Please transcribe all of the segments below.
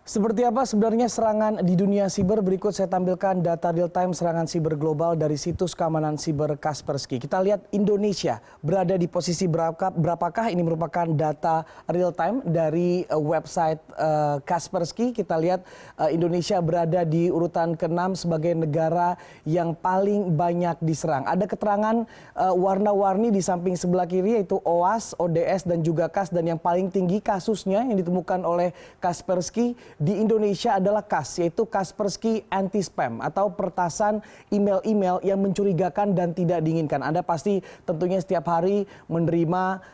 Seperti apa sebenarnya serangan di dunia siber? Berikut saya tampilkan data real time serangan siber global dari situs keamanan siber Kaspersky. Kita lihat Indonesia berada di posisi berapakah? Ini merupakan data real time dari website Kaspersky. Kita lihat Indonesia berada di urutan ke-6 sebagai negara yang paling banyak diserang. Ada keterangan warna-warni di samping sebelah kiri, yaitu OAS, ODS, dan juga KAS. Dan yang paling tinggi kasusnya yang ditemukan oleh Kaspersky di Indonesia adalah KAS, yaitu Kaspersky Anti-Spam atau pertasan email-email yang mencurigakan dan tidak diinginkan. Anda pasti tentunya setiap hari menerima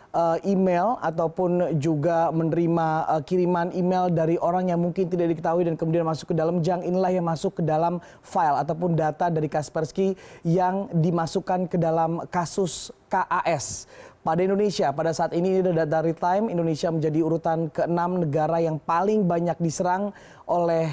email ataupun juga menerima kiriman email dari orang yang mungkin tidak diketahui dan kemudian masuk ke dalam junk. Inilah yang masuk ke dalam file ataupun data dari Kaspersky yang dimasukkan ke dalam kasus KAS. Pada Indonesia, pada saat ini data real time, Indonesia menjadi urutan ke-6 negara yang paling banyak diserang oleh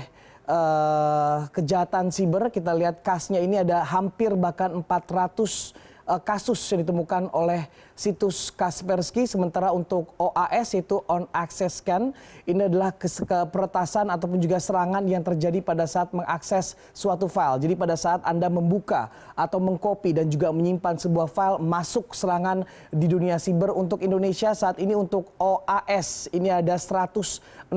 kejahatan siber. Kita lihat kasnya ini ada hampir bahkan 400 kasus yang ditemukan oleh situs Kaspersky. Sementara untuk OAS, yaitu On Access Scan, ini adalah peretasan ataupun juga serangan yang terjadi pada saat mengakses suatu file. Jadi pada saat Anda membuka atau mengcopy dan juga menyimpan sebuah file, masuk serangan di dunia siber. Untuk Indonesia saat ini untuk OAS ini ada 146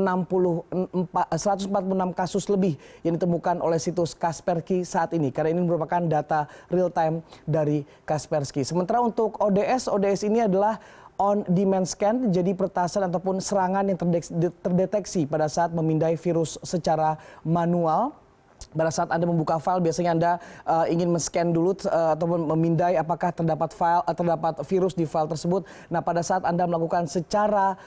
kasus lebih yang ditemukan oleh situs Kaspersky saat ini, karena ini merupakan data real time dari Kaspersky. Sementara untuk ODS ini adalah on demand scan, jadi peretasan ataupun serangan yang terdeteksi pada saat memindai virus secara manual. Pada saat Anda membuka file, biasanya Anda ingin men-scan dulu ataupun memindai apakah terdapat virus di file tersebut. Nah, pada saat Anda melakukan secara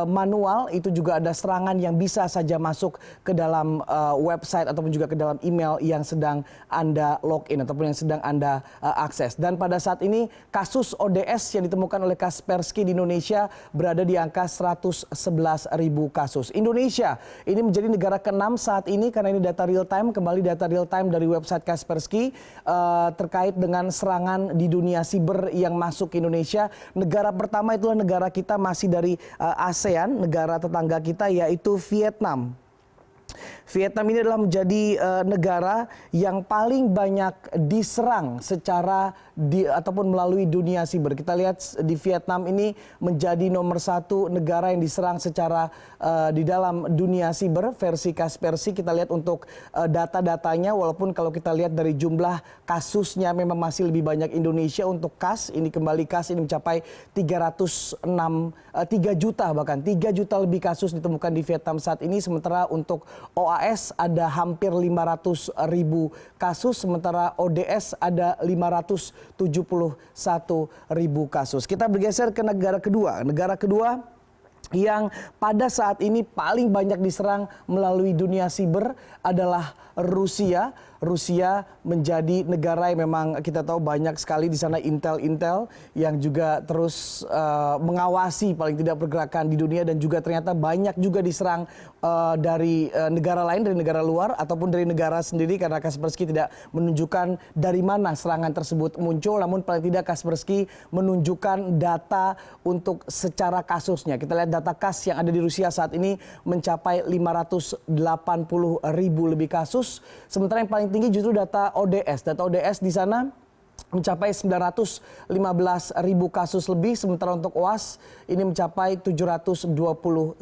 manual, itu juga ada serangan yang bisa saja masuk ke dalam website ataupun juga ke dalam email yang sedang Anda login ataupun yang sedang Anda akses. Dan pada saat ini kasus ODS yang ditemukan oleh Kaspersky di Indonesia berada di angka 111.000 kasus. Indonesia ini menjadi negara ke-6 saat ini, karena ini data real time. Kembali data real time dari website Kaspersky terkait dengan serangan di dunia siber yang masuk ke Indonesia. Negara pertama itulah negara kita, masih dari ASEAN, negara tetangga kita, yaitu Vietnam. Vietnam ini adalah menjadi negara yang paling banyak diserang secara ataupun melalui dunia siber. Kita lihat di Vietnam ini menjadi nomor 1 negara yang diserang secara di dalam dunia siber versi Kaspersky. Kita lihat untuk data-datanya, walaupun kalau kita lihat dari jumlah kasusnya memang masih lebih banyak Indonesia. Untuk KAS ini kembali, KAS ini mencapai 3 juta, bahkan 3 juta lebih kasus ditemukan di Vietnam saat ini. Sementara untuk OAS ada hampir 500.000 kasus, sementara ODS ada 571.000 kasus. Kita bergeser ke negara kedua. Negara kedua yang pada saat ini paling banyak diserang melalui dunia siber adalah Rusia. Rusia menjadi negara yang memang kita tahu banyak sekali di sana intel yang juga terus mengawasi paling tidak pergerakan di dunia, dan juga ternyata banyak juga diserang dari negara lain, dari negara luar ataupun dari negara sendiri, karena Kaspersky tidak menunjukkan dari mana serangan tersebut muncul. Namun paling tidak Kaspersky menunjukkan data untuk secara kasusnya. Kita lihat data KAS yang ada di Rusia saat ini mencapai 580.000 lebih kasus. Sementara yang paling tinggi justru data ODS. Data ODS di sana mencapai 915.000 kasus lebih, sementara untuk OAS ini mencapai 729.000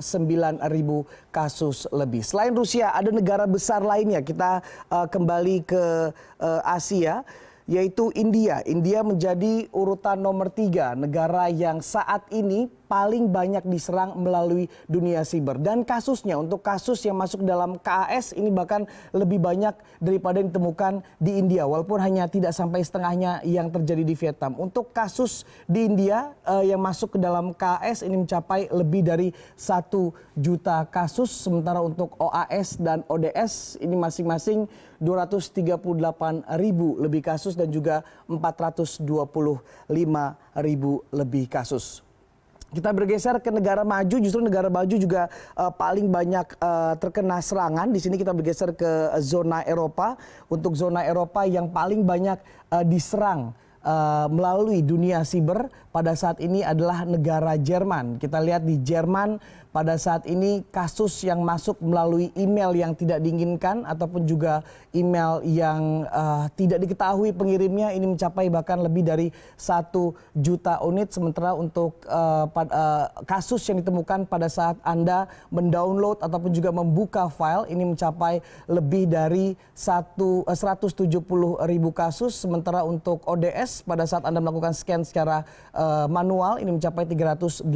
kasus lebih. Selain Rusia, ada negara besar lainnya. Kita kembali ke Asia, yaitu India. India menjadi urutan nomor 3 negara yang saat ini paling banyak diserang melalui dunia siber. Dan kasusnya, untuk kasus yang masuk dalam KAS ini bahkan lebih banyak daripada yang ditemukan di India, walaupun hanya tidak sampai setengahnya yang terjadi di Vietnam. Untuk kasus di India yang masuk ke dalam KAS ini mencapai lebih dari 1 juta kasus, sementara untuk OAS dan ODS ini masing-masing 238.000 lebih kasus dan juga 425.000 lebih kasus. Kita bergeser ke negara maju, justru negara maju juga paling banyak terkena serangan. Di sini kita bergeser ke zona Eropa. Untuk zona Eropa yang paling banyak diserang melalui dunia siber pada saat ini adalah negara Jerman. Kita lihat di Jerman pada saat ini kasus yang masuk melalui email yang tidak diinginkan ataupun juga email yang tidak diketahui pengirimnya ini mencapai bahkan lebih dari 1 juta unit. Sementara untuk kasus yang ditemukan pada saat Anda mendownload ataupun juga membuka file ini mencapai lebih dari 170.000 kasus. Sementara untuk ODS pada saat Anda melakukan scan secara manual ini mencapai 381.000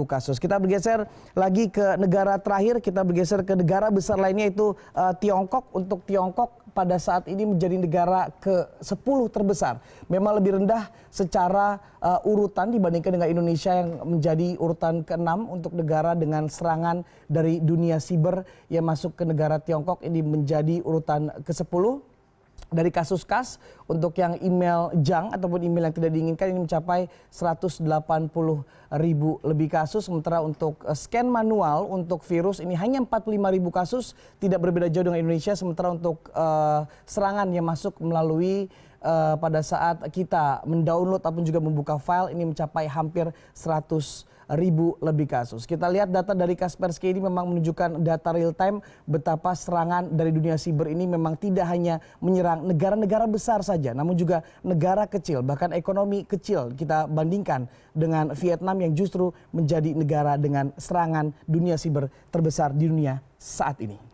kasus. Kita bergeser lagi ke negara terakhir, kita bergeser ke negara besar lainnya yaitu Tiongkok. Untuk Tiongkok pada saat ini menjadi negara ke-10 terbesar. Memang lebih rendah secara urutan dibandingkan dengan Indonesia yang menjadi urutan ke-6 untuk negara dengan serangan dari dunia siber yang masuk ke negara Tiongkok ini menjadi urutan ke-10. Dari kasus KAS untuk yang email junk ataupun email yang tidak diinginkan ini mencapai 180.000 lebih kasus. Sementara untuk scan manual untuk virus ini hanya 45.000 kasus, tidak berbeda jauh dengan Indonesia. Sementara untuk serangan yang masuk melalui pada saat kita mendownload ataupun juga membuka file ini mencapai hampir 100.000 lebih kasus. Kita lihat data dari Kaspersky ini memang menunjukkan data real time betapa serangan dari dunia siber ini memang tidak hanya menyerang negara-negara besar saja, namun juga negara kecil, bahkan ekonomi kecil. Kita bandingkan dengan Vietnam yang justru menjadi negara dengan serangan dunia siber terbesar di dunia saat ini.